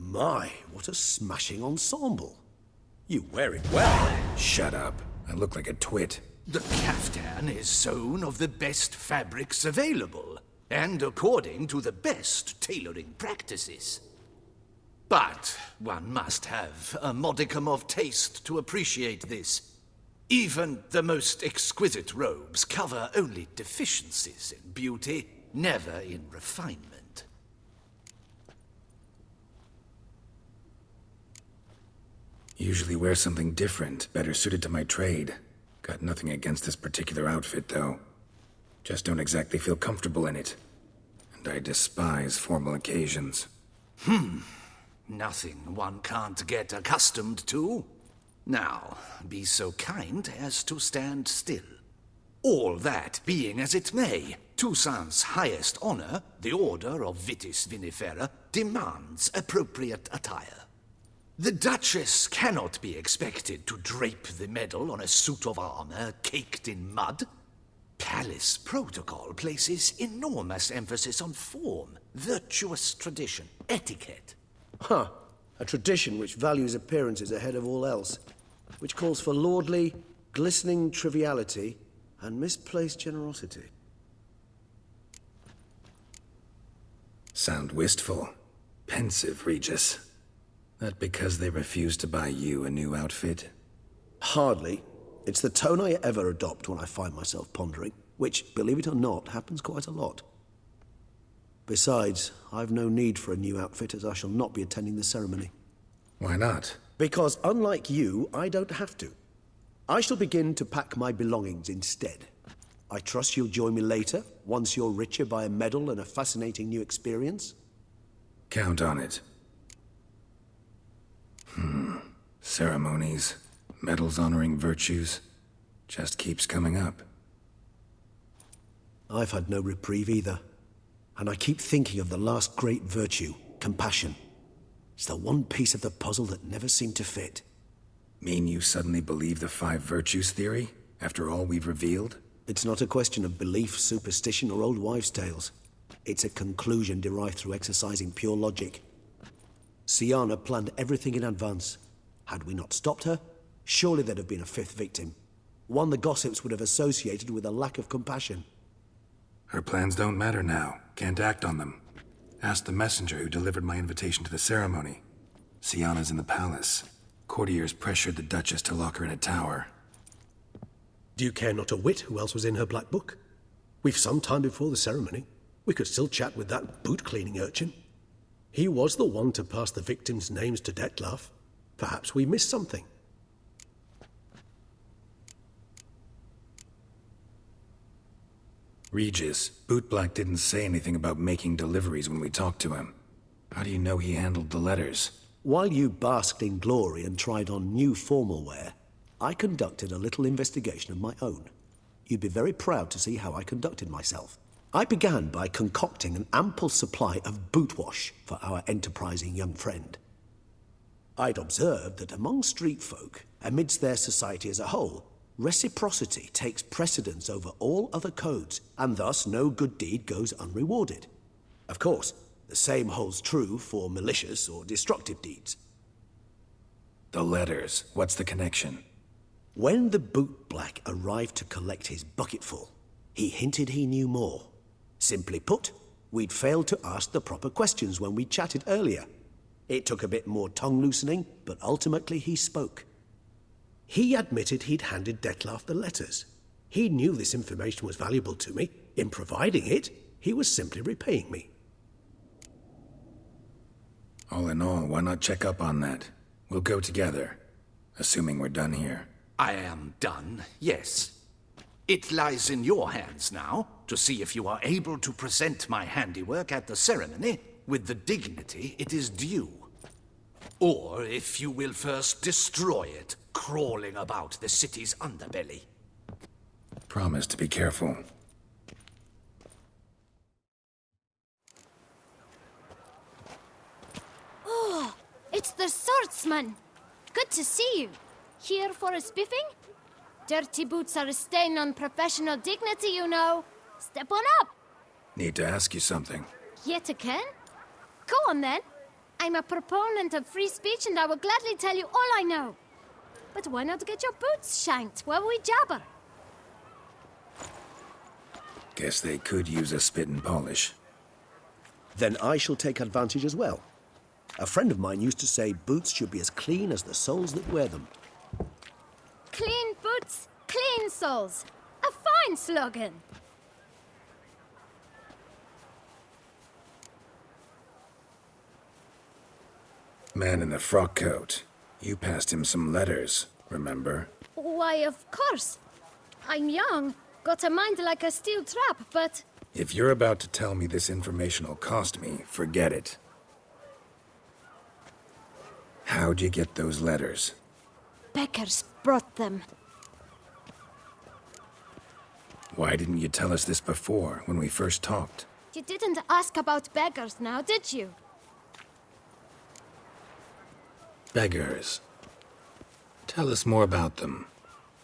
My, what a smashing ensemble. You wear it well. Shut up. I look like a twit. The caftan is sewn of the best fabrics available, and according to the best tailoring practices. But one must have a modicum of taste to appreciate this. Even the most exquisite robes cover only deficiencies in beauty, never in refinement. Usually wear something different, better suited to my trade. Got nothing against this particular outfit, though. Just don't exactly feel comfortable in it. And I despise formal occasions. Nothing one can't get accustomed to. Now, be so kind as to stand still. All that being as it may, Toussaint's highest honor, the Order of Vitis Vinifera, demands appropriate attire. The Duchess cannot be expected to drape the medal on a suit of armor caked in mud. Palace protocol places enormous emphasis on form, virtuous tradition, etiquette. Huh. A tradition which values appearances ahead of all else, which calls for lordly, glistening triviality and misplaced generosity. Sound wistful. Pensive, Regis. That because they refused to buy you a new outfit? Hardly. It's the tone I ever adopt when I find myself pondering, which, believe it or not, happens quite a lot. Besides, I've no need for a new outfit as I shall not be attending the ceremony. Why not? Because unlike you, I don't have to. I shall begin to pack my belongings instead. I trust you'll join me later, once you're richer by a medal and a fascinating new experience? Count on it. Ceremonies, medals honoring virtues, just keeps coming up. I've had no reprieve either. And I keep thinking of the last great virtue, compassion. It's the one piece of the puzzle that never seemed to fit. Mean you suddenly believe the 5 virtues theory, after all we've revealed? It's not a question of belief, superstition, or old wives' tales. It's a conclusion derived through exercising pure logic. Siana planned everything in advance. Had we not stopped her, surely there'd have been a 5th victim. One the gossips would have associated with a lack of compassion. Her plans don't matter now. Can't act on them. Ask the messenger who delivered my invitation to the ceremony. Siana's in the palace. Courtiers pressured the Duchess to lock her in a tower. Do you care not a whit who else was in her black book? We've some time before the ceremony. We could still chat with that boot-cleaning urchin. He was the one to pass the victims' names to Detlef. Perhaps we missed something. Regis, Bootblack didn't say anything about making deliveries when we talked to him. How do you know he handled the letters? While you basked in glory and tried on new formal wear, I conducted a little investigation of my own. You'd be very proud to see how I conducted myself. I began by concocting an ample supply of boot wash for our enterprising young friend. I'd observed that among street folk, amidst their society as a whole, reciprocity takes precedence over all other codes, and thus no good deed goes unrewarded. Of course, the same holds true for malicious or destructive deeds. The letters, what's the connection? When the bootblack arrived to collect his bucketful, he hinted he knew more. Simply put, we'd failed to ask the proper questions when we chatted earlier. It took a bit more tongue-loosening, but ultimately he spoke. He admitted he'd handed Detlef the letters. He knew this information was valuable to me. In providing it, he was simply repaying me. All in all, why not check up on that? We'll go together, assuming we're done here. I am done, yes. It lies in your hands now to see if you are able to present my handiwork at the ceremony with the dignity it is due. Or if you will first destroy it, crawling about the city's underbelly. Promise to be careful. Oh, it's the swordsman. Good to see you. Here for a spiffing? Dirty boots are a stain on professional dignity, you know. Step on up. Need to ask you something. Yet again? Go on then. I'm a proponent of free speech and I will gladly tell you all I know. But why not get your boots shanked while we jabber? Guess they could use a spit and polish. Then I shall take advantage as well. A friend of mine used to say boots should be as clean as the soles that wear them. Clean boots, clean soles. A fine slogan. Man in the frock coat. You passed him some letters, remember? Why, of course. I'm young, got a mind like a steel trap, but... If you're about to tell me this information'll cost me, forget it. How'd you get those letters? Beggars brought them. Why didn't you tell us this before, when we first talked? You didn't ask about beggars now, did you? Beggars. Tell us more about them.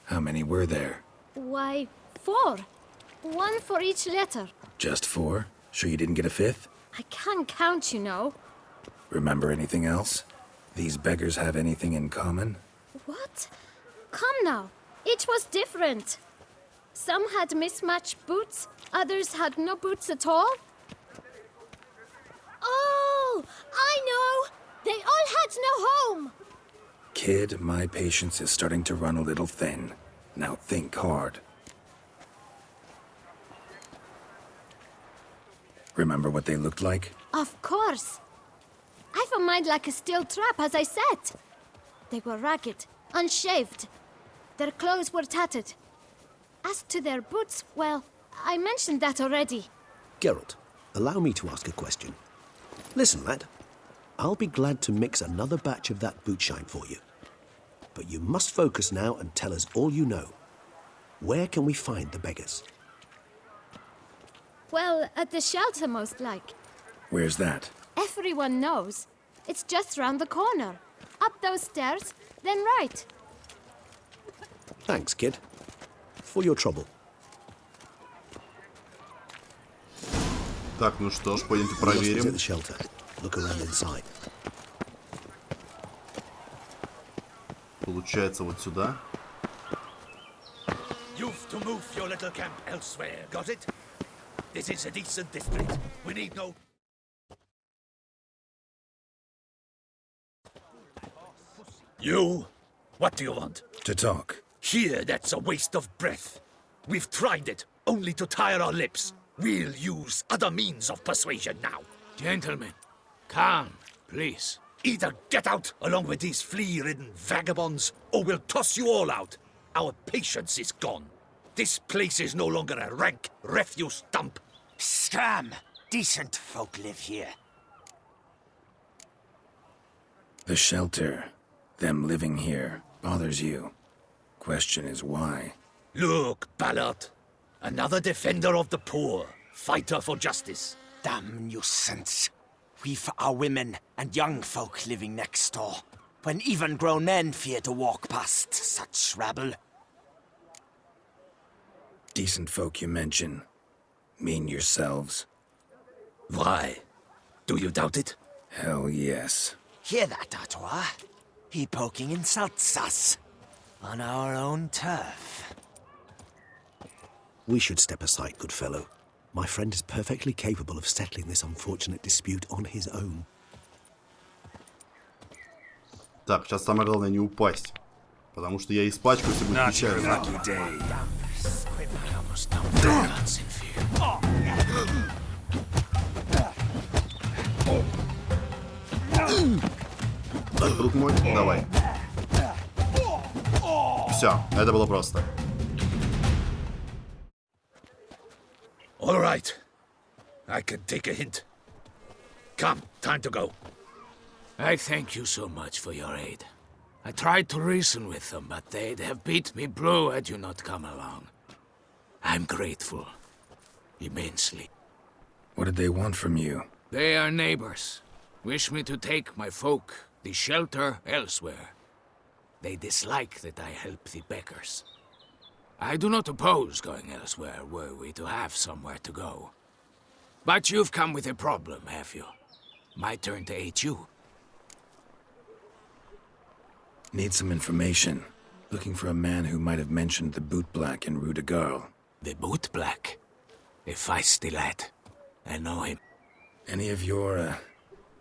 How many were there? Why, 4. 1 for each letter. Just 4? Sure you didn't get a 5th? I can't count, you know. Remember anything else? These beggars have anything in common? What? Come now. Each was different. Some had mismatched boots, others had no boots at all. Oh, I know! They all had no home! Kid, my patience is starting to run a little thin. Now think hard. Remember what they looked like? Of course. I've a mind like a steel trap, as I said. They were ragged, unshaved. Their clothes were tattered. As to their boots, well, I mentioned that already. Geralt, allow me to ask a question. Listen, lad. I'll be glad to mix another batch of that boot shine for you. But you must focus now and tell us all you know. Where can we find the beggars? Well, at the shelter, most like. Where's that? Everyone knows. It's just round the corner. Up those stairs, then right. Thanks, kid. For your trouble. Так, ну что ж, пойдемте At проверим. the shelter. Look around inside. Получается, вот сюда. You've to move your little camp elsewhere, got it? This is a decent district. We need no... You? What do you want? To talk. Here, that's a waste of breath. We've tried it, only to tire our lips. We'll use other means of persuasion now. Gentlemen, calm, please. Either get out along with these flea-ridden vagabonds, or we'll toss you all out. Our patience is gone. This place is no longer a rank refuse dump. Scram! Decent folk live here. The shelter, them living here, bothers you. Question is why. Look, Ballard. Another defender of the poor, fighter for justice. Damn nuisance. We've our women and young folk living next door, when even grown men fear to walk past such rabble. Decent folk you mention. Mean yourselves? Why? Do you doubt it? Hell yes. Hear that, Artois? He poking insults us. On our own turf. We should step aside, good fellow. My friend is perfectly capable of settling this unfortunate dispute on his own. Так, сейчас самое главное не упасть. Потому что я испачкаюсь и будет печально. Так, друг мой, давай. Все, это было просто. All right. I can take a hint. Come, time to go. I thank you so much for your aid. I tried to reason with them, but they'd have beat me blue had you not come along. I'm grateful. Immensely. What did they want from you? They are neighbors. Wish me to take my folk, the shelter, elsewhere. They dislike that I help the beggars. I do not oppose going elsewhere, were we to have somewhere to go. But you've come with a problem, have you? My turn to aid you. Need some information. Looking for a man who might have mentioned the boot black in Rue de Garl. The boot black? A feisty lad. I know him. Any of your,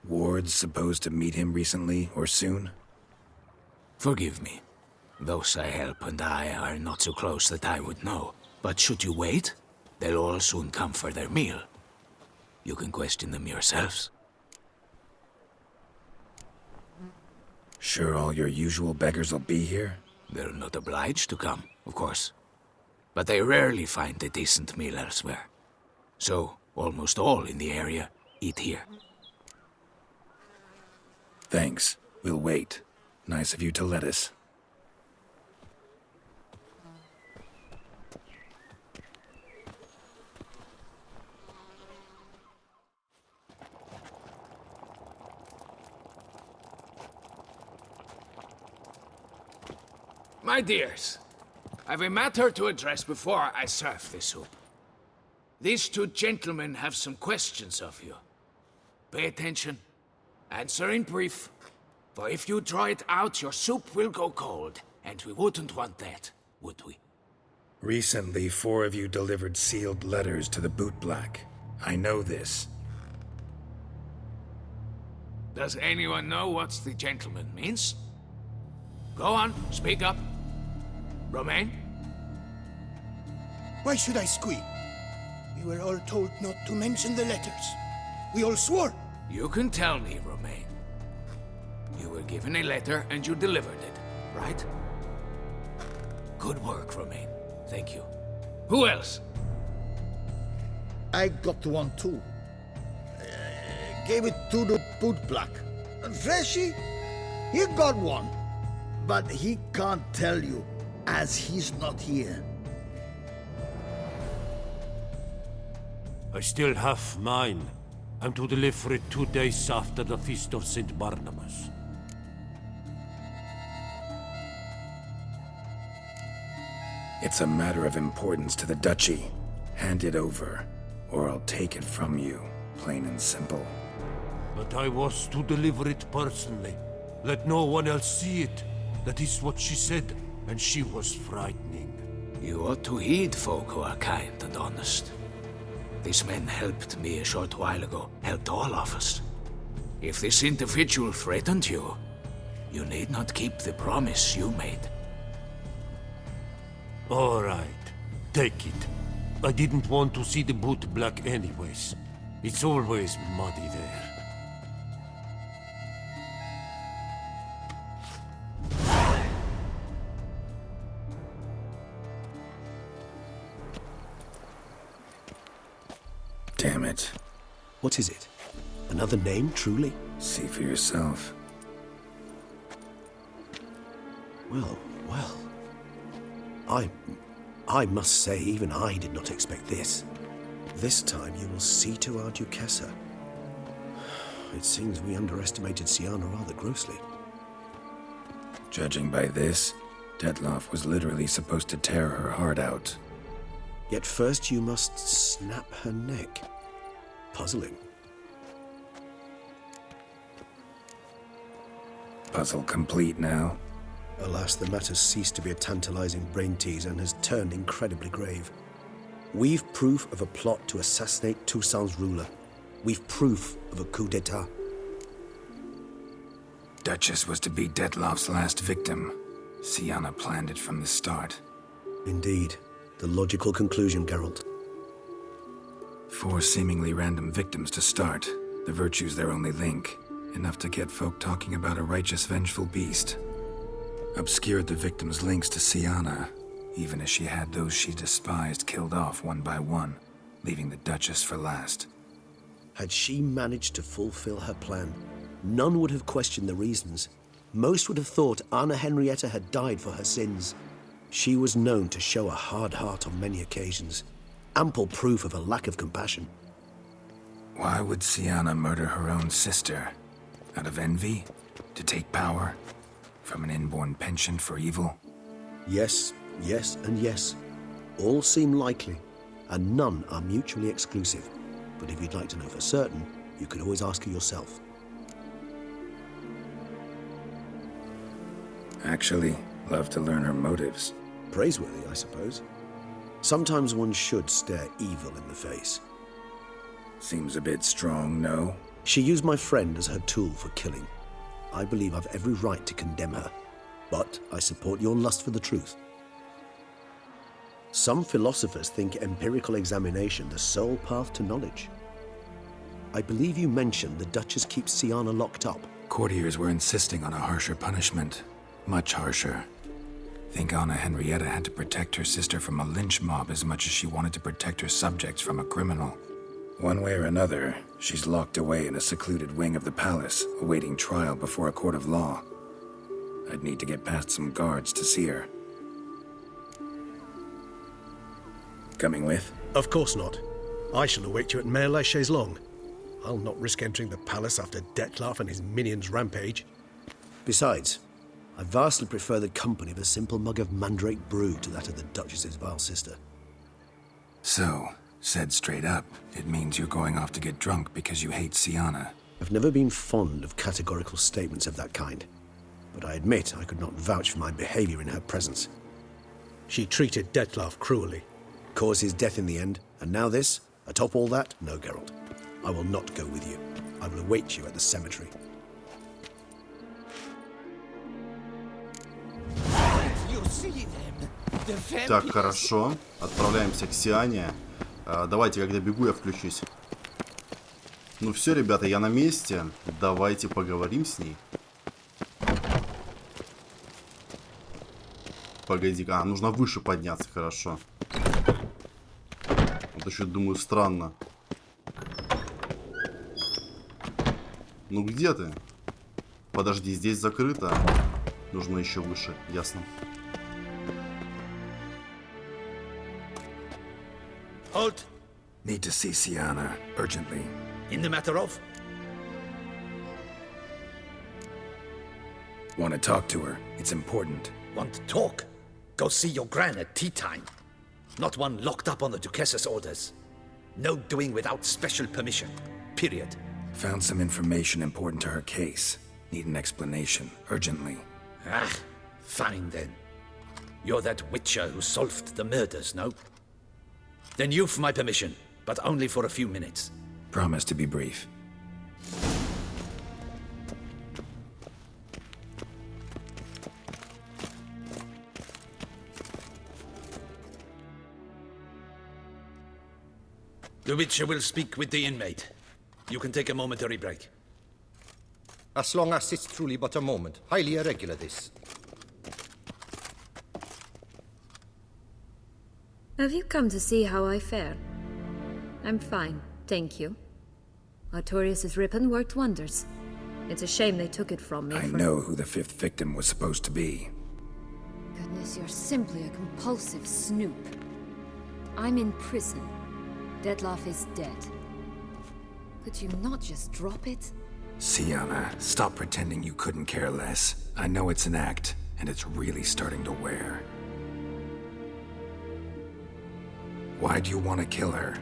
wards supposed to meet him recently or soon? Forgive me. Those I help and I are not so close that I would know. But should you wait, they'll all soon come for their meal. You can question them yourselves. Sure all your usual beggars will be here? They're not obliged to come, of course. But they rarely find a decent meal elsewhere. So, almost all in the area eat here. Thanks. We'll wait. Nice of you to let us. My dears, I've a matter to address before I serve the soup. These two gentlemen have some questions of you. Pay attention. Answer in brief. For if you draw it out, your soup will go cold. And we wouldn't want that, would we? Recently, 4 of you delivered sealed letters to the boot black. I know this. Does anyone know what the gentleman means? Go on, speak up. Romain? Why should I squeal? We were all told not to mention the letters. We all swore. You can tell me, Romain. You were given a letter and you delivered it, right? Good work, Romain. Thank you. Who else? I got one too. Gave it to the boot black. And Freshy, he got one. But he can't tell you, as he's not here. I still have mine. I'm to deliver it 2 days after the Feast of St. Barnabas. It's a matter of importance to the Duchy. Hand it over, or I'll take it from you, plain and simple. But I was to deliver it personally. Let no one else see it. That is what she said, and she was frightening. You ought to heed folk who are kind and honest. These men helped me a short while ago, helped all of us. If this individual threatened you, you need not keep the promise you made. All right, take it. I didn't want to see the boot black anyways. It's always muddy there. Damn it. What is it? Another name, truly? See for yourself. Well, well. I must say, even I did not expect this. This time you will see to our Duchessa. It seems we underestimated Sienna rather grossly. Judging by this, Detloff was literally supposed to tear her heart out. Yet first you must snap her neck. Puzzling. Puzzle complete now. Alas, the matter's ceased to be a tantalizing brain tease and has turned incredibly grave. We've proof of a plot to assassinate Toussaint's ruler. We've proof of a coup d'etat. Duchess was to be Detloff's last victim. Sienna planned it from the start. Indeed. The logical conclusion, Geralt. 4 seemingly random victims to start. The virtue's their only link. Enough to get folk talking about a righteous, vengeful beast. Obscured the victims' links to Sienna, even as she had those she despised killed off one by one, leaving the Duchess for last. Had she managed to fulfill her plan, none would have questioned the reasons. Most would have thought Anna Henrietta had died for her sins. She was known to show a hard heart on many occasions. Ample proof of a lack of compassion. Why would Sienna murder her own sister? Out of envy? To take power? From an inborn penchant for evil? Yes, yes, and yes. All seem likely, and none are mutually exclusive. But if you'd like to know for certain, you could always ask her yourself. Actually, love to learn her motives. Praiseworthy, I suppose. Sometimes one should stare evil in the face. Seems a bit strong, no? She used my friend as her tool for killing. I believe I've every right to condemn her, but I support your lust for the truth. Some philosophers think empirical examination the sole path to knowledge. I believe you mentioned the Duchess keeps Sienna locked up. Courtiers were insisting on a harsher punishment. Much harsher. Think Anna Henrietta had to protect her sister from a lynch mob as much as she wanted to protect her subjects from a criminal. One way or another, she's locked away in a secluded wing of the palace, awaiting trial before a court of law. I'd need to get past some guards to see her. Coming with? Of course not. I shall await you at Mare la Chaise-Longue. I'll not risk entering the palace after Dettlaff and his minions rampage. Besides, I vastly prefer the company of a simple mug of mandrake brew to that of the Duchess's vile sister. So, said straight up, it means you're going off to get drunk because you hate Sienna. I've never been fond of categorical statements of that kind, but I admit I could not vouch for my behavior in her presence. She treated Dettlaff cruelly. Caused his death in the end, and now this? Atop all that? No, Geralt. I will not go with you. I will await you at the cemetery. Так, хорошо. Отправляемся к Сиане. Давайте, когда бегу, я включусь. Ну все, ребята, я на месте. Давайте поговорим с ней. Погоди-ка, нужно выше подняться, хорошо. Вот еще, думаю, странно. Ну где ты? Подожди, здесь закрыто. Нужно еще выше, ясно. Halt! Need to see Sienna, urgently. In the matter of? Want to talk to her. It's important. Want to talk? Go see your gran at tea time. Not one locked up on the Duchess's orders. No doing without special permission. Period. Found some information important to her case. Need an explanation, urgently. Ah, fine then. You're that witcher who solved the murders, no? Then you've my permission, but only for a few minutes. Promise to be brief. The witcher will speak with the inmate. You can take a momentary break. As long as it's truly but a moment. Highly irregular, this. Have you come to see how I fare? I'm fine, thank you. Artorius' ribbon worked wonders. It's a shame they took it from me. I know who the fifth victim was supposed to be. Goodness, you're simply a compulsive snoop. I'm in prison. Dettlaff is dead. Could you not just drop it? Sienna, stop pretending you couldn't care less. I know it's an act, and it's really starting to wear. Why do you want to kill her?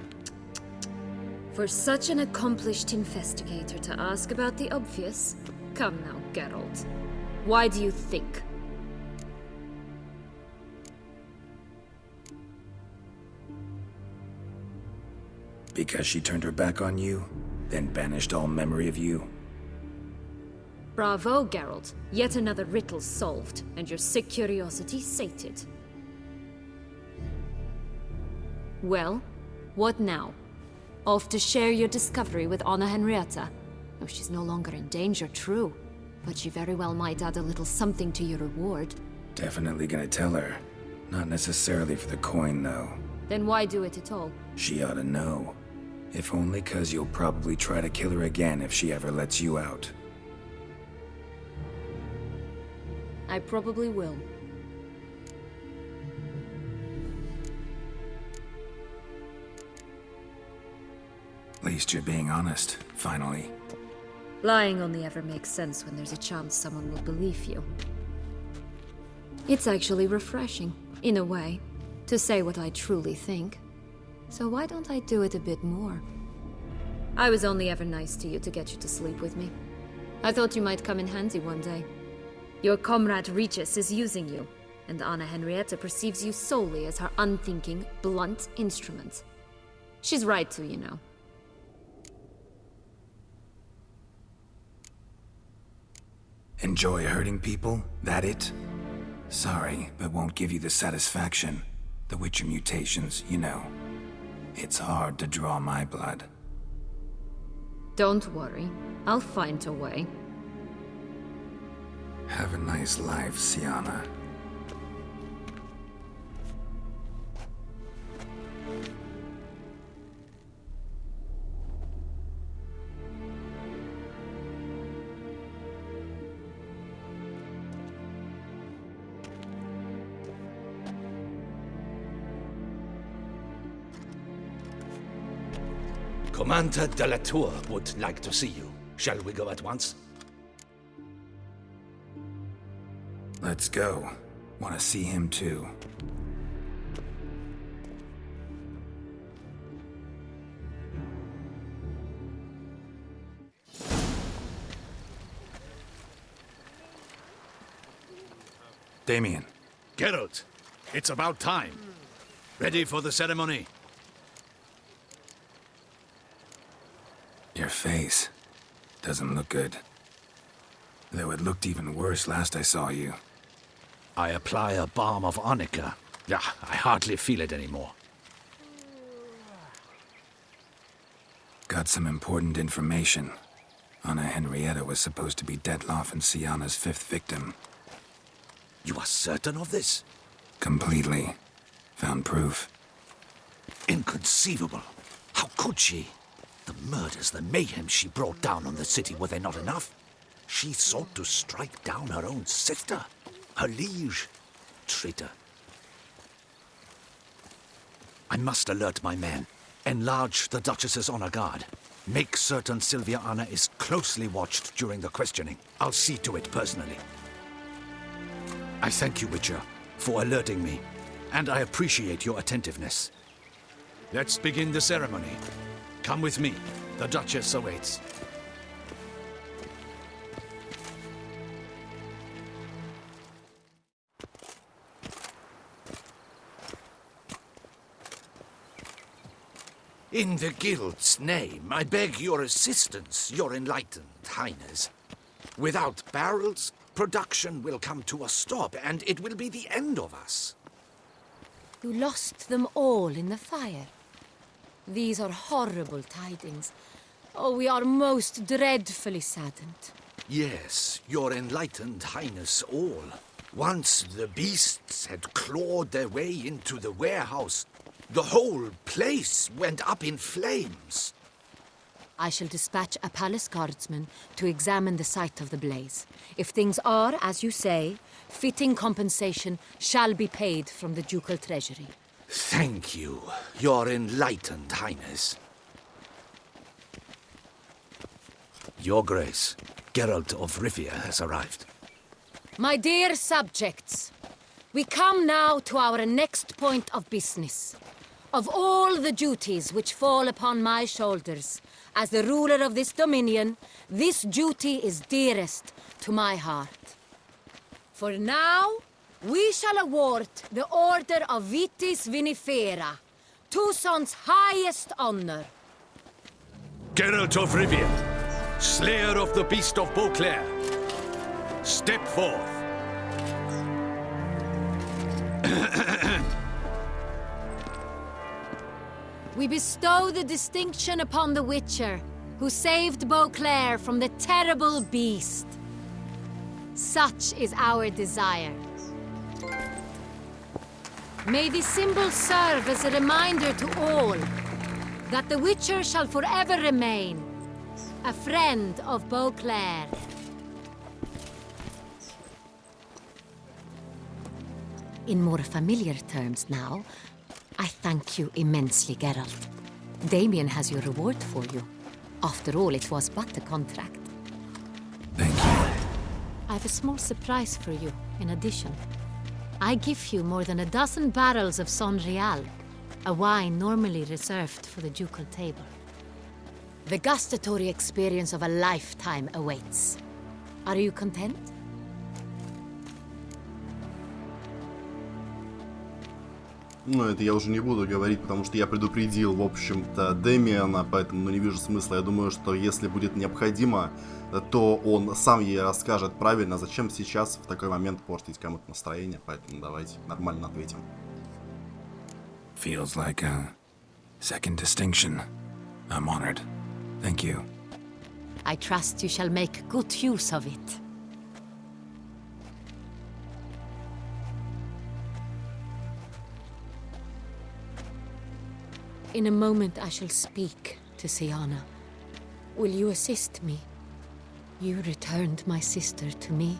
For such an accomplished investigator to ask about the obvious? Come now, Geralt. Why do you think? Because she turned her back on you, then banished all memory of you? Bravo, Geralt. Yet another riddle solved, and your sick curiosity sated. Well, what now? Off to share your discovery with Anna Henrietta? Oh, she's no longer in danger, true. But she very well might add a little something to your reward. Definitely gonna tell her. Not necessarily for the coin, though. Then why do it at all? She ought to know. If only 'cause you'll probably try to kill her again if she ever lets you out. I probably will. At least you're being honest, finally. Lying only ever makes sense when there's a chance someone will believe you. It's actually refreshing, in a way, to say what I truly think. So why don't I do it a bit more? I was only ever nice to you to get you to sleep with me. I thought you might come in handy one day. Your comrade Regis is using you, and Anna Henrietta perceives you solely as her unthinking, blunt instrument. She's right to, you know. Enjoy hurting people? That it? Sorry, but won't give you the satisfaction. The Witcher mutations, you know. It's hard to draw my blood. Don't worry. I'll find a way. Have a nice life, Sienna. Commander de la Tour would like to see you. Shall we go at once? Let's go. Want to see him too. Damien. Geralt, it's about time. Ready for the ceremony? Your face doesn't look good. Though it looked even worse last I saw you. I apply a balm of arnica. Yeah, I hardly feel it anymore. Got some important information. Anna Henrietta was supposed to be Detloff and Sienna's 5th victim. You are certain of this? Completely. Found proof. Inconceivable. How could she? The murders, the mayhem she brought down on the city, were they not enough? She sought to strike down her own sister, her liege. Traitor. I must alert my men. Enlarge the Duchess's honor guard. Make certain Sylvia Anna is closely watched during the questioning. I'll see to it personally. I thank you, Witcher, for alerting me, and I appreciate your attentiveness. Let's begin the ceremony. Come with me. The Duchess awaits. In the Guild's name, I beg your assistance, your enlightened highness. Without barrels, production will come to a stop, and it will be the end of us. You lost them all in the fire. These are horrible tidings. Oh, we are most dreadfully saddened. Yes, your enlightened highness all. Once the beasts had clawed their way into the warehouse, the whole place went up in flames. I shall dispatch a palace guardsman to examine the site of the blaze. If things are, as you say, fitting compensation shall be paid from the ducal treasury. Thank you, your enlightened highness. Your Grace, Geralt of Rivia has arrived. My dear subjects, we come now to our next point of business. Of all the duties which fall upon my shoulders, as the ruler of this dominion, this duty is dearest to my heart. For now, we shall award the Order of Vitis Vinifera, Tucson's highest honor. Geralt of Rivia, slayer of the beast of Beauclair, step forth. We bestow the distinction upon the Witcher, who saved Beauclair from the terrible beast. Such is our desire. May this symbol serve as a reminder to all that the Witcher shall forever remain a friend of Beauclair. In more familiar terms now, I thank you immensely, Geralt. Damien has your reward for you. After all, it was but a contract. Thank you. I have a small surprise for you, in addition. I give you more than a dozen barrels of Son Real, a wine normally reserved for the ducal table. The gustatory experience of a lifetime awaits. Are you content? Ну, это я уже не буду говорить, потому что я предупредил, в общем-то, Дэмиана, поэтому не вижу смысла. Я думаю, что если будет необходимо, то он сам ей расскажет правильно, зачем сейчас в такой момент портить кому-то настроение. Поэтому давайте нормально ответим. Feels like a second distinction. I'm honored. Thank you. I trust you shall make good use of it. In a moment I shall speak to Siana. Will you assist me? You returned my sister to me,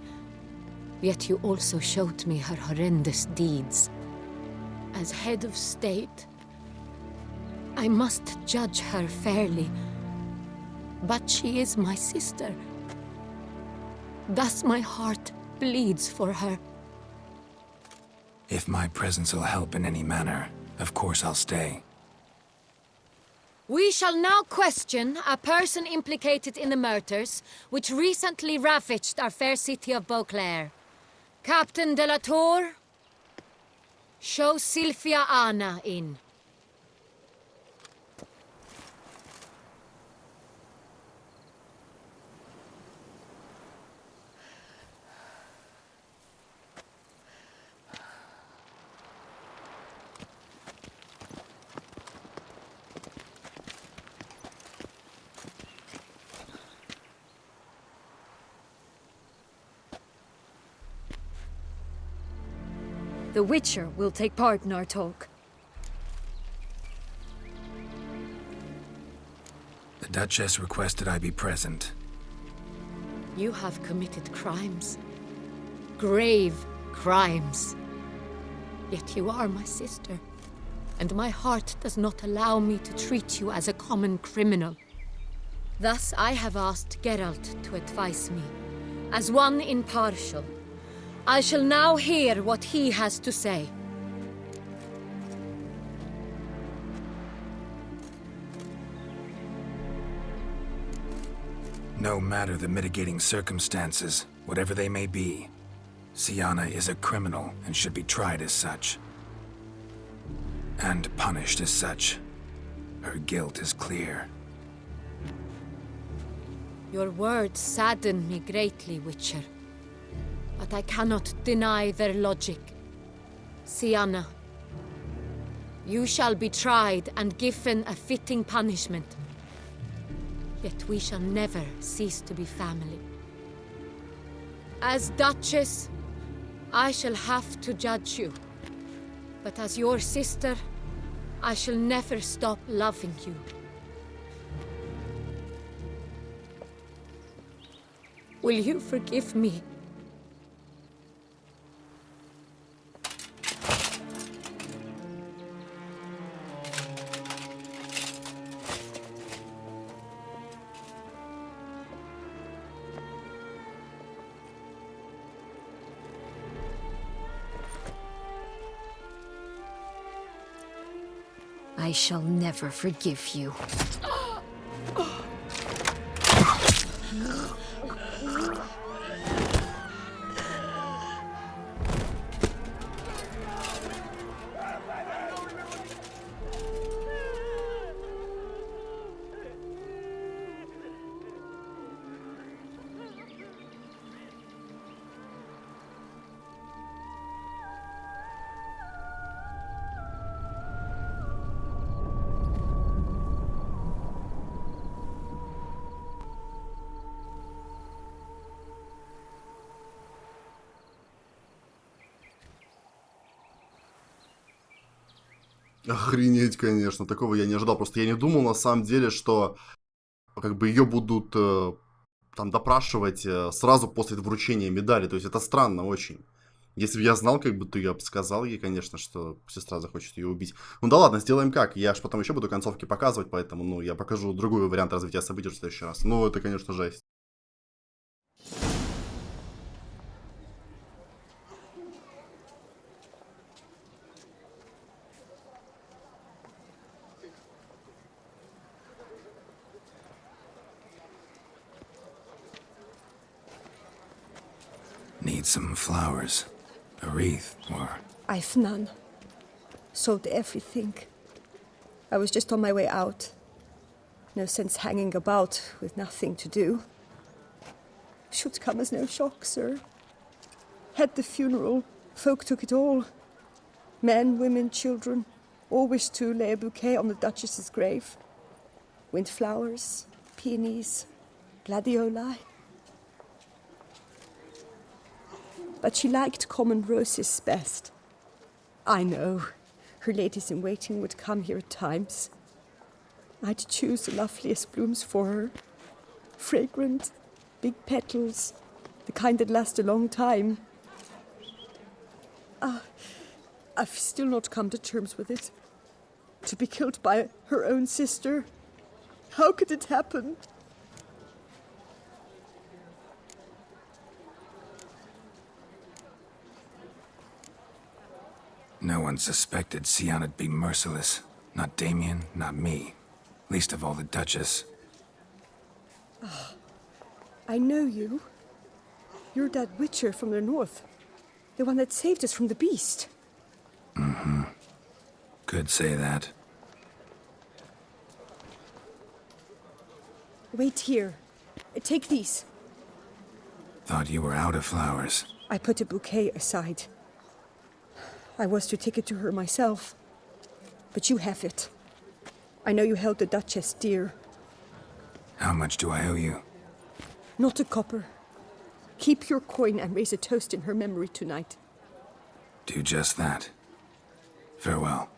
yet you also showed me her horrendous deeds. As head of state, I must judge her fairly, but she is my sister. Thus my heart bleeds for her. If my presence will help in any manner, of course I'll stay. We shall now question a person implicated in the murders which recently ravaged our fair city of Beauclair. Captain de la Tour, show Sylvia Anna in. The Witcher will take part in our talk. The Duchess requested I be present. You have committed crimes. Grave crimes. Yet you are my sister, and my heart does not allow me to treat you as a common criminal. Thus I have asked Geralt to advise me, as one impartial. I shall now hear what he has to say. No matter the mitigating circumstances, whatever they may be, Siana is a criminal and should be tried as such. And punished as such. Her guilt is clear. Your words sadden me greatly, Witcher. But I cannot deny their logic. Siana, you shall be tried and given a fitting punishment. Yet we shall never cease to be family. As Duchess, I shall have to judge you. But as your sister, I shall never stop loving you. Will you forgive me? I shall never forgive you. Охренеть, конечно, такого я не ожидал. Просто я не думал, на самом деле, что как бы ее будут там допрашивать сразу после вручения медали. То есть это странно очень. Если бы я знал, как бы, то я бы сказал ей, конечно, что сестра захочет ее убить. Ну да ладно, сделаем как. Я ж потом еще буду концовки показывать, поэтому, ну, я покажу другой вариант развития событий в следующий раз. Ну, это, конечно, жесть. Need some flowers. A wreath, or... I've none. Sold everything. I was just on my way out. No sense hanging about with nothing to do. Should come as no shock, sir. Had the funeral. Folk took it all. Men, women, children. All wished to lay a bouquet on the Duchess's grave. Windflowers, peonies, gladioli. But she liked common roses best. I know. Her ladies-in-waiting would come here at times. I'd choose the loveliest blooms for her. Fragrant, big petals, the kind that last a long time. I've still not come to terms with it. To be killed by her own sister. How could it happen? No one suspected Sianna'd be merciless. Not Damien, not me. Least of all the Duchess. I know you. You're that witcher from the north. The one that saved us from the beast. Mm-hmm. Could say that. Wait here. Take these. Thought you were out of flowers. I put a bouquet aside. I was to take it to her myself. But you have it. I know you held the Duchess dear. How much do I owe you? Not a copper. Keep your coin and raise a toast in her memory tonight. Do just that. Farewell.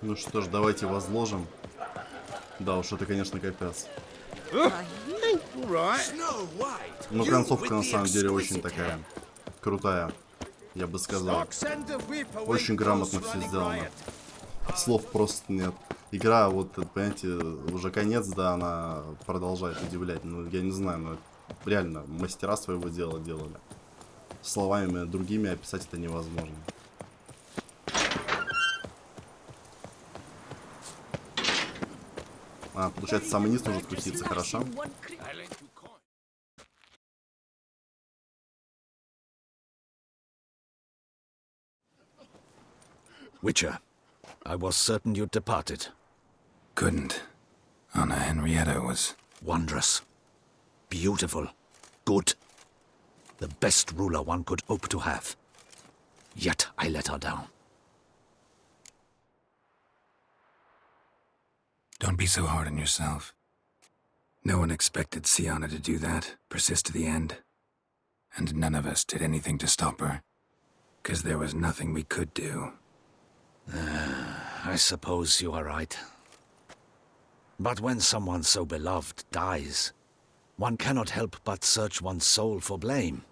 Ну что ж, давайте возложим. Да уж, это, конечно, капец. Но концовка, на самом деле, очень такая крутая, я бы сказал. Очень грамотно все сделано. Слов просто нет. Игра, вот, понимаете, уже конец, да, она продолжает удивлять. Ну, я не знаю, но реально мастера своего дела делали. Словами другими описать это невозможно. Получается, самый низ нужно спуститься, хорошо? Witcher, I was certain you'd departed. Couldn't. Anna Henrietta was... Wondrous. Beautiful. Good. The best ruler one could hope to have. Yet I let her down. Don't be so hard on yourself. No one expected Sianna to do that, persist to the end. And none of us did anything to stop her. 'Cause there was nothing we could do. I suppose you are right. But when someone so beloved dies, one cannot help but search one's soul for blame.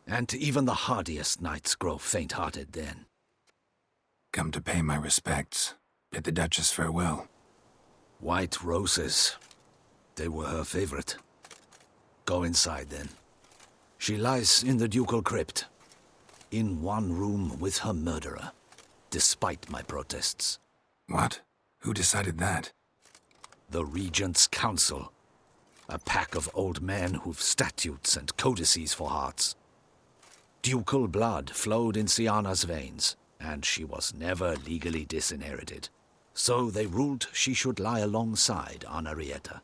And even the hardiest knights grow faint-hearted then. Come to pay my respects. Bid the Duchess farewell. White roses. They were her favorite. Go inside, then. She lies in the ducal crypt, in one room with her murderer, despite my protests. What? Who decided that? The Regent's Council. A pack of old men who've statutes and codices for hearts. Ducal blood flowed in Sianna's veins, and she was never legally disinherited. So they ruled she should lie alongside Henrietta.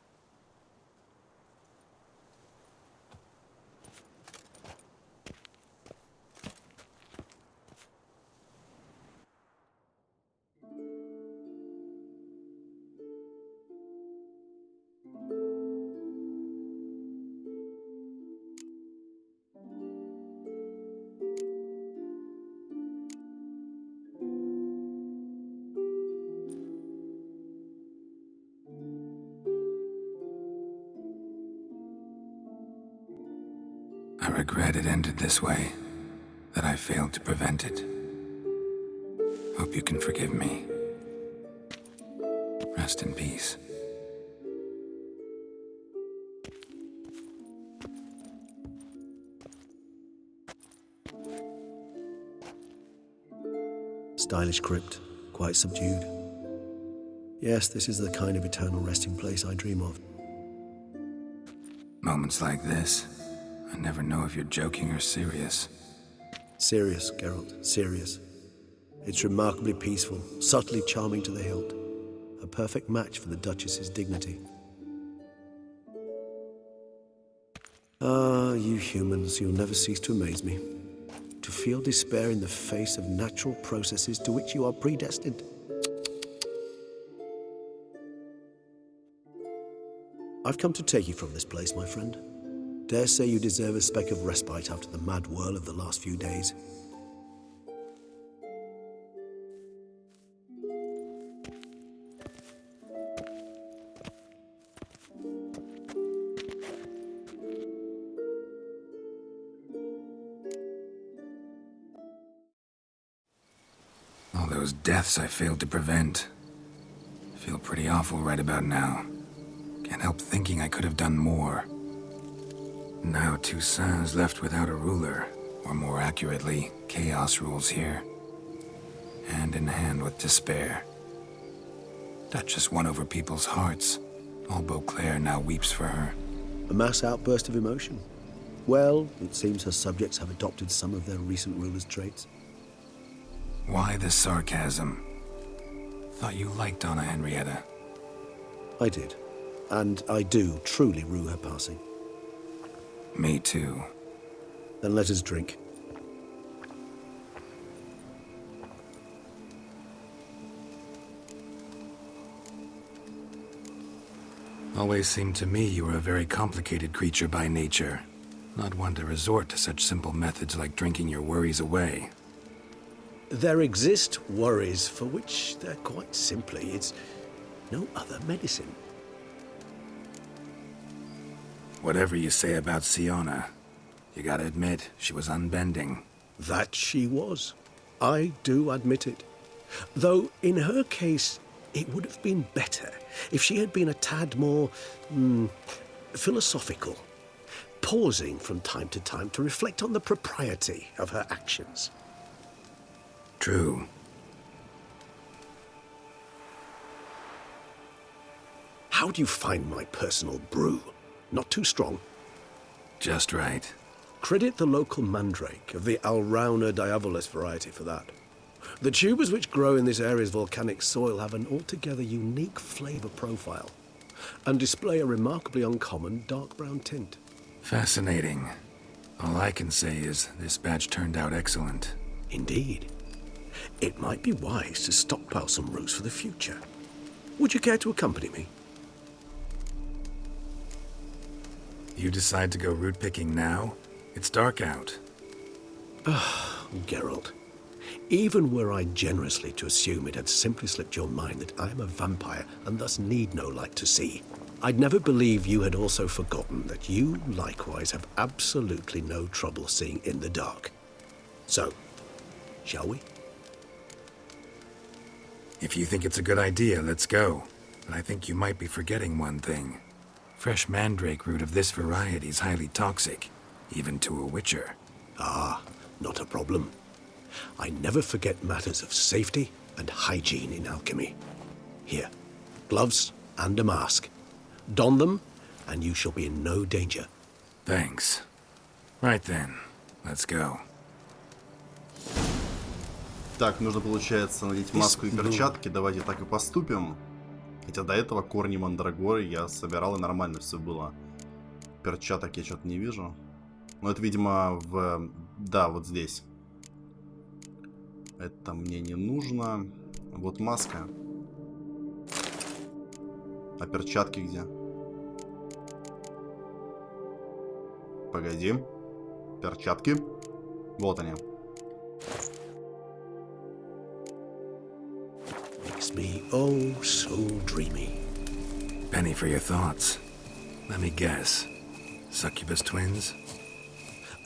I regret it ended this way, that I failed to prevent it. Hope you can forgive me. Rest in peace. stylish crypt, quite subdued. Yes, this is the kind of eternal resting place I dream of. Moments like this, I never know if you're joking or serious. Serious, Geralt, serious. It's remarkably peaceful, subtly charming to the hilt. A perfect match for the Duchess's dignity. Ah, you humans, you'll never cease to amaze me. To feel despair in the face of natural processes to which you are predestined. I've come to take you from this place, my friend. Dare say you deserve a speck of respite after the mad whirl of the last few days. All those deaths I failed to prevent. Feel pretty awful right about now. Can't help thinking I could have done more. Now Toussaint's left without a ruler, or more accurately, chaos rules here. Hand in hand with despair. Duchess won over people's hearts. All Beauclair now weeps for her. A mass outburst of emotion. Well, it seems her subjects have adopted some of their recent ruler's traits. Why the sarcasm? Thought you liked Donna Henrietta. I did. And I do truly rue her passing. Me too. Then let us drink. Always seemed to me you were a very complicated creature by nature. Not one to resort to such simple methods like drinking your worries away. There exist worries for which they're quite simply, it's no other medicine. Whatever you say about Siona, you gotta admit, she was unbending. That she was. I do admit it. Though, in her case, it would have been better if she had been a tad more philosophical, pausing from time to time to reflect on the propriety of her actions. True. How do you find my personal brew? Not too strong? Just right. Credit the local mandrake of the Alrauna diabolus variety for that. The tubers which grow in this area's volcanic soil have an altogether unique flavour profile and display a remarkably uncommon dark brown tint. Fascinating. All I can say is this batch turned out excellent. Indeed. It might be wise to stockpile some roots for the future. Would you care to accompany me? You decide to go root picking now? It's dark out. Ah, Geralt. Even were I generously to assume it had simply slipped your mind that I am a vampire and thus need no light to see, I'd never believe you had also forgotten that you likewise have absolutely no trouble seeing in the dark. So, shall we? If you think it's a good idea, let's go. But I think you might be forgetting one thing. Fresh mandrake root of this variety is highly toxic, even to a witcher. Ah, not a problem. I never forget matters of safety and hygiene in alchemy. Here, gloves and a mask. Don them, and you shall be in no danger. Thanks. Right then, let's go. Так, нужно, получается, надеть маску и перчатки. Давайте так и поступим. Хотя до этого корни мандрагоры я собирал, и нормально все было. Перчаток я что-то не вижу. Но это, видимо, в... Да, вот здесь. Это мне не нужно. Вот маска. А перчатки где? Погоди. Перчатки. Вот они. Makes me oh so dreamy. Penny for your thoughts. Let me guess. Succubus twins?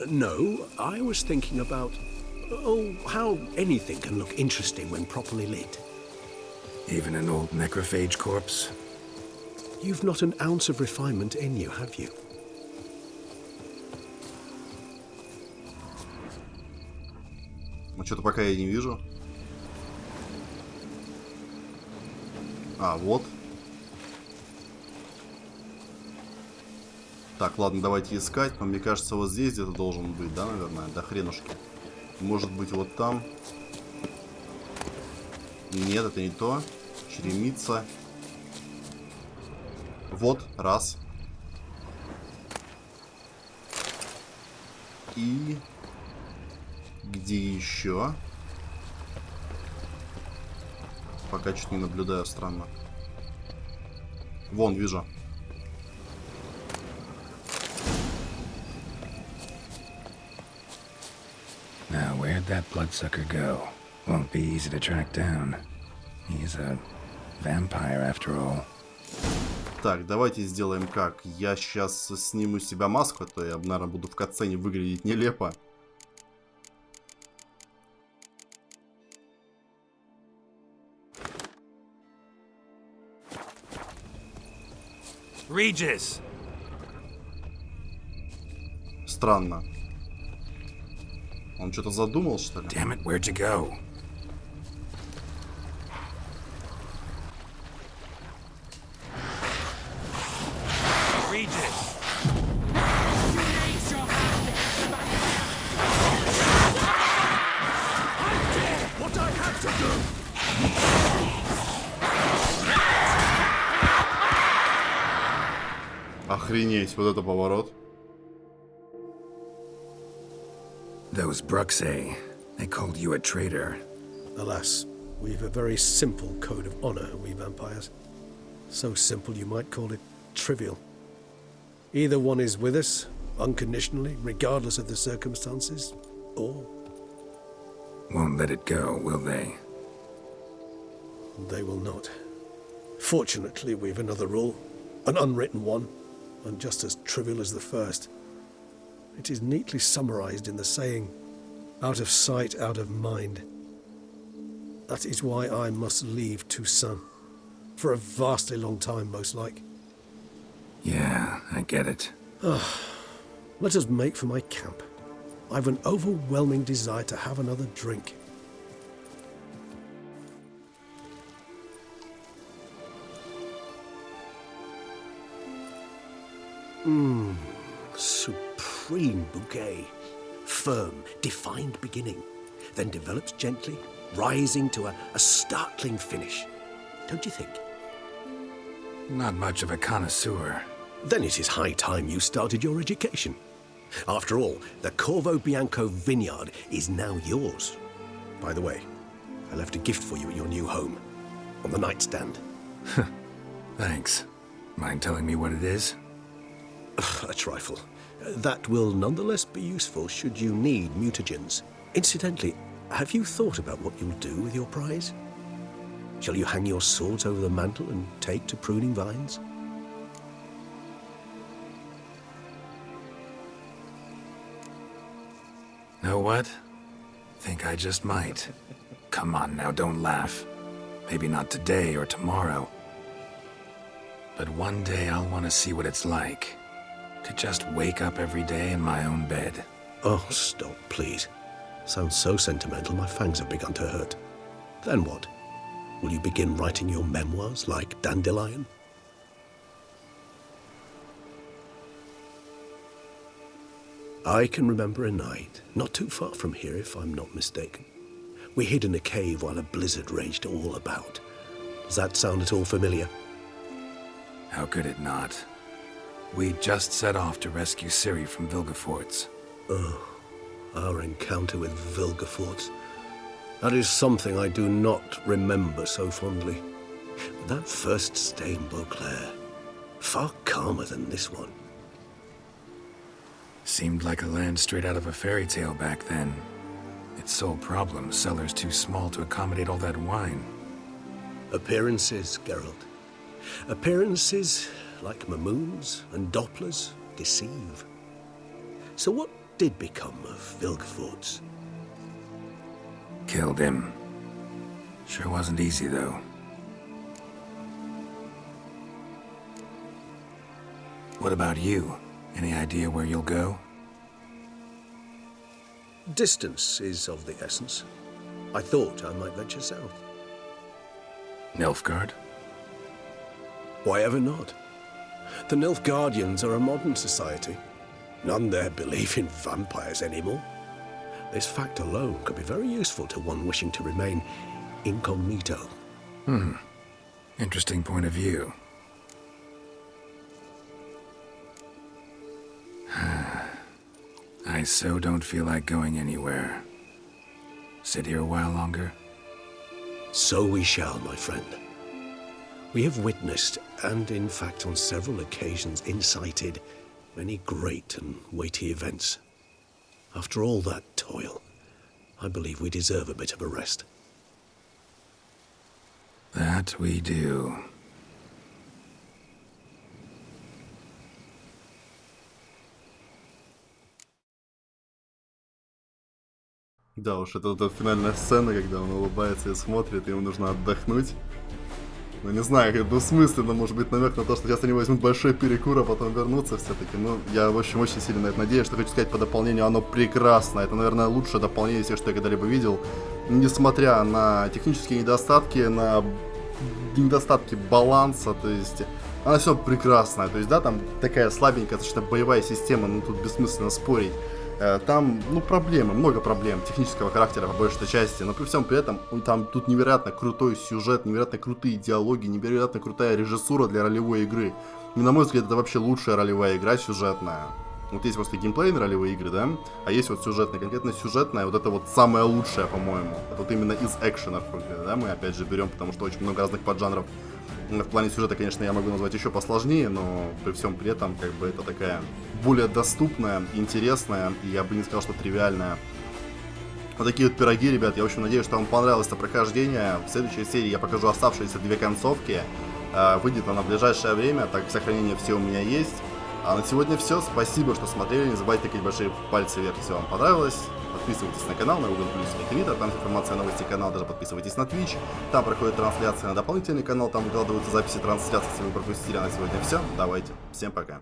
No, I was thinking about... Oh, how anything can look interesting when properly lit. Even an old necrophage corpse? You've not an ounce of refinement in you, have you? Ну, что-то пока я не вижу. А, вот. Так, ладно, давайте искать. Но мне кажется, вот здесь где-то должен быть, да, наверное? Да хренушки. Может быть, вот там. Нет, это не то. Черемица. Вот, раз. И... Где еще? Пока чуть не наблюдаю, странно. Вон, вижу. Now, where'd that bloodsucker go? Won't be easy to track down. He's a vampire after all. Так, давайте сделаем как. Я сейчас сниму с себя маску, а то я, наверное, буду в катсцене выглядеть нелепо. Regis! Странно. Он что-то задумал, что ли? Damn it, where'd you go? Regis! What I have to do! Охренеть, вот это поворот. Those Bruxay, they called you a traitor. Alas, we've a very simple code of honor, we vampires. So simple you might call it trivial. Either one is with us, unconditionally, regardless of the circumstances, or... Won't let it go, will they? They will not. Fortunately, we've another rule, an unwritten one, and just as trivial as the first. It is neatly summarized in the saying, out of sight, out of mind. That is why I must leave Toussaint. For a vastly long time, most like. Yeah, I get it. Let us make for my camp. I've an overwhelming desire to have another drink. Supreme bouquet. Firm, defined beginning, then develops gently, rising to a startling finish. Don't you think? Not much of a connoisseur. Then it is high time you started your education. After all, the Corvo Bianco vineyard is now yours. By the way, I left a gift for you at your new home, on the nightstand. Thanks. Mind telling me what it is? A trifle. That will nonetheless be useful should you need mutagens. Incidentally, have you thought about what you'll do with your prize? Shall you hang your swords over the mantle and take to pruning vines? Know what? Think I just might. Come on now, don't laugh. Maybe not today or tomorrow. But one day I'll want to see what it's like. To just wake up every day in my own bed. Oh, stop, please. Sounds so sentimental, my fangs have begun to hurt. Then what? Will you begin writing your memoirs like Dandelion? I can remember a night, not too far from here if I'm not mistaken. We hid in a cave while a blizzard raged all about. Does that sound at all familiar? How could it not? We just set off to rescue Ciri from Vilgefortz. Oh, our encounter with Vilgefortz. That is something I do not remember so fondly. But that first stay in Beauclair, far calmer than this one. Seemed like a land straight out of a fairy tale back then. Its sole problem, cellars too small to accommodate all that wine. Appearances, Geralt. Appearances, like Mamoons and Dopplers, deceive. So what did become of Vilgefortz? Killed him. Sure wasn't easy, though. What about you? Any idea where you'll go? Distance is of the essence. I thought I might venture south. Nilfgaard? Why ever not? The Nilfgaardians are a modern society. None there believe in vampires anymore. This fact alone could be very useful to one wishing to remain incognito. Interesting point of view. I so don't feel like going anywhere. Sit here a while longer? So we shall, my friend. We have witnessed, and in fact on several occasions incited, many great and weighty events. After all that toil, I believe we deserve a bit of a rest. That we do. Да уж, это финальная сцена, когда он улыбается и смотрит, и ему нужно отдохнуть. Ну, не знаю, как бы смысленно, может быть, намек на то, что сейчас они возьмут большой перекур, а потом вернутся все-таки. Ну, я, в общем, очень сильно на это надеюсь. Что хочу сказать по дополнению, оно прекрасно. Это, наверное, лучшее дополнение из всех, что я когда-либо видел. Несмотря на технические недостатки, на недостатки баланса, то есть... Она все прекрасная. То есть, да, там такая слабенькая, что боевая система, ну, тут бессмысленно спорить. Там, ну, проблемы, много проблем технического характера по большей части, но при всем при этом там тут невероятно крутой сюжет, невероятно крутые диалоги, невероятно крутая режиссура для ролевой игры. И, на мой взгляд, это вообще лучшая ролевая игра сюжетная. Вот есть просто геймплейные ролевые игры, да, а есть вот сюжетная, конкретно сюжетная, вот это вот самая лучшая, по-моему. Это вот именно из экшенов, да, мы опять же берем, потому что очень много разных поджанров. В плане сюжета, конечно, я могу назвать еще посложнее, но при всем при этом, как бы, это такая более доступная, интересная, и я бы не сказал, что тривиальная. Вот такие вот пироги, ребят. Я, в общем, надеюсь, что вам понравилось это прохождение. В следующей серии я покажу оставшиеся две концовки. Выйдет она в ближайшее время, так как сохранение все у меня есть. А на сегодня все. Спасибо, что смотрели. Не забывайте тыкать большие пальцы вверх, если вам понравилось. Подписывайтесь на канал, на Google+, и Twitter, там информация о новости канала, даже подписывайтесь на Twitch. Там проходит трансляция на дополнительный канал, там выкладываются записи трансляций, если вы пропустили. А на сегодня все. Давайте. Всем пока.